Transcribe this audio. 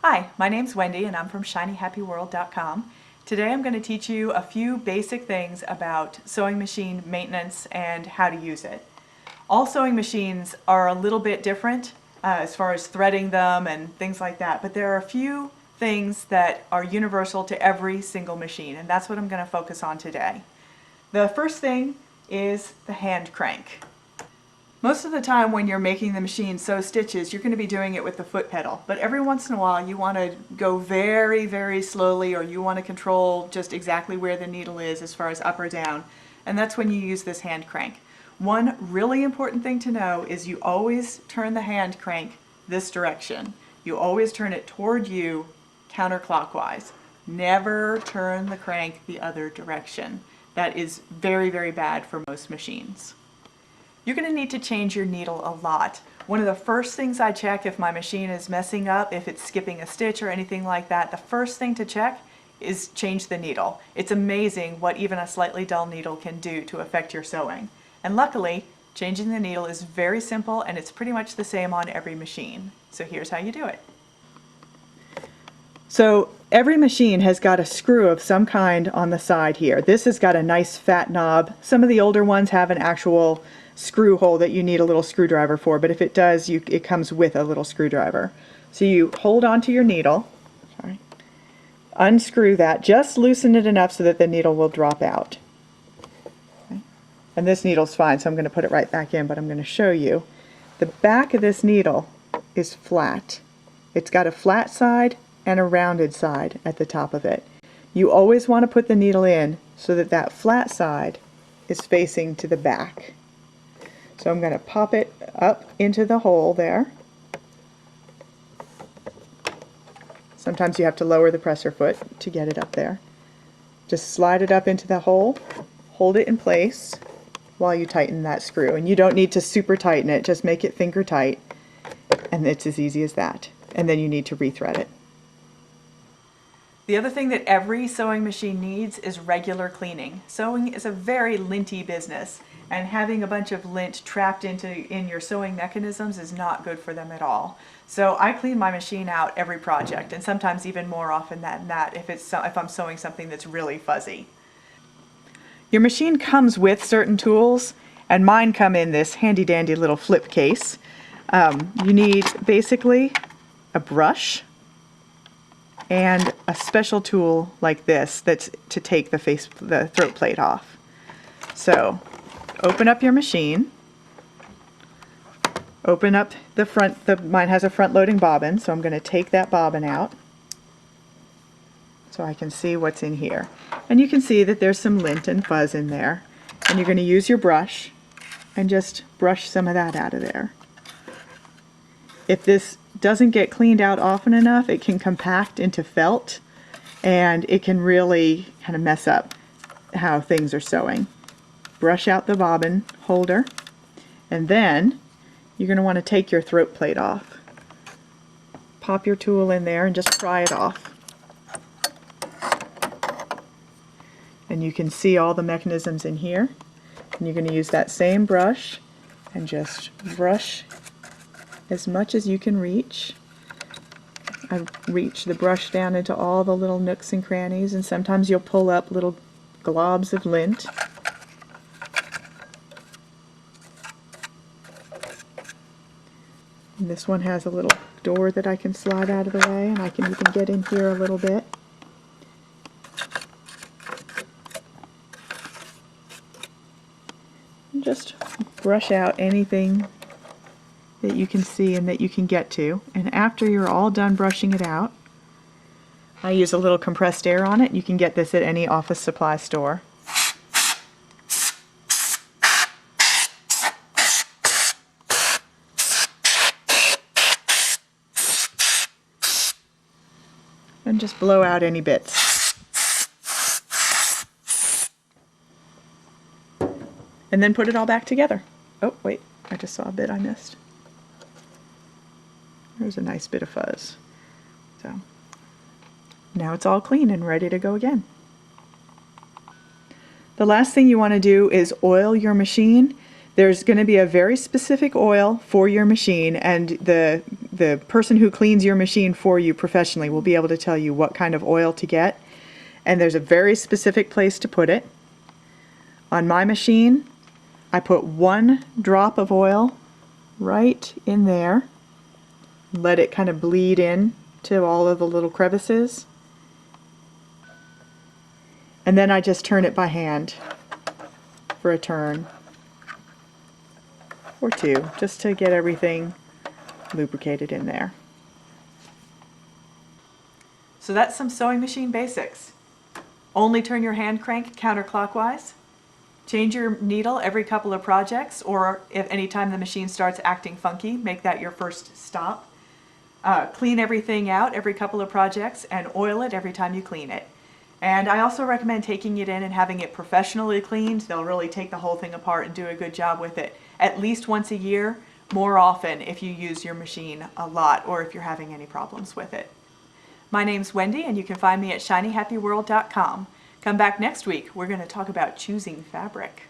Hi, my name's Wendy and I'm from shinyhappyworld.com. Today I'm going to teach you a few basic things about sewing machine maintenance and how to use it. All sewing machines are a little bit different as far as threading them and things like that, but there are a few things that are universal to every single machine, and that's what I'm going to focus on today. The first thing is the hand crank. Most of the time when you're making the machine sew stitches, you're going to be doing it with the foot pedal. But every once in a while you want to go very, very slowly, or you want to control just exactly where the needle is as far as up or down. And that's when you use this hand crank. One really important thing to know is you always turn the hand crank this direction. You always turn it toward you counterclockwise. Never turn the crank the other direction. That is very, very bad for most machines. You're going to need to change your needle a lot. One of the first things I check if my machine is messing up, if it's skipping a stitch or anything like that, the first thing to check is change the needle. It's amazing what even a slightly dull needle can do to affect your sewing. And luckily, changing the needle is very simple and it's pretty much the same on every machine. So here's how you do it. So every machine has got a screw of some kind on the side here. This has got a nice fat knob. Some of the older ones have an actual screw hole that you need a little screwdriver for, but if it does, it comes with a little screwdriver. So you hold onto your needle, unscrew that, just loosen it enough so that the needle will drop out. Okay. And this needle's fine, so I'm going to put it right back in, but I'm going to show you. The back of this needle is flat. It's got a flat side and a rounded side at the top of it. You always want to put the needle in so that that flat side is facing to the back. So I'm going to pop it up into the hole there. Sometimes you have to lower the presser foot to get it up there. Just slide it up into the hole, hold it in place while you tighten that screw. And you don't need to super tighten it, just make it finger tight, and it's as easy as that. And then you need to rethread it. The other thing that every sewing machine needs is regular cleaning. Sewing is a very linty business, and having a bunch of lint trapped in your sewing mechanisms is not good for them at all. So I clean my machine out every project, and sometimes even more often than that if I'm sewing something that's really fuzzy. Your machine comes with certain tools, and mine come in this handy dandy little flip case. You need basically a brush and a special tool like this that's to take the throat plate off. So open up your machine, open up the front, mine has a front loading bobbin, so I'm going to take that bobbin out so I can see what's in here. And you can see that there's some lint and fuzz in there, and you're going to use your brush and just brush some of that out of there. If this doesn't get cleaned out often enough, it can compact into felt, and it can really kind of mess up how things are sewing. Brush out the bobbin holder, and then you're going to want to take your throat plate off. Pop your tool in there and just pry it off. And you can see all the mechanisms in here. And you're going to use that same brush and just brush as much as you can reach. I reach the brush down into all the little nooks and crannies, and sometimes you'll pull up little globs of lint. And this one has a little door that I can slide out of the way, and I can even get in here a little bit. And just brush out anything that you can see and that you can get to. And after you're all done brushing it out, I use a little compressed air on it. You can get this at any office supply store. And just blow out any bits. And then put it all back together. Oh, wait, I just saw a bit I missed. There's a nice bit of fuzz. So now it's all clean and ready to go again. The last thing you want to do is oil your machine. There's going to be a very specific oil for your machine, and the person who cleans your machine for you professionally will be able to tell you what kind of oil to get. And there's a very specific place to put it. On my machine, I put 1 drop of oil right in there. Let it kind of bleed in to all of the little crevices. And then I just turn it by hand for a turn or 2, just to get everything lubricated in there. So that's some sewing machine basics. Only turn your hand crank counterclockwise. Change your needle every couple of projects, or if any time the machine starts acting funky, make that your first stop. Clean everything out every couple of projects and oil it every time you clean it. And I also recommend taking it in and having it professionally cleaned. They'll really take the whole thing apart and do a good job with it at least once a year, more often if you use your machine a lot or if you're having any problems with it. My name's Wendy, and you can find me at shinyhappyworld.com. Come back next week. We're going to talk about choosing fabric.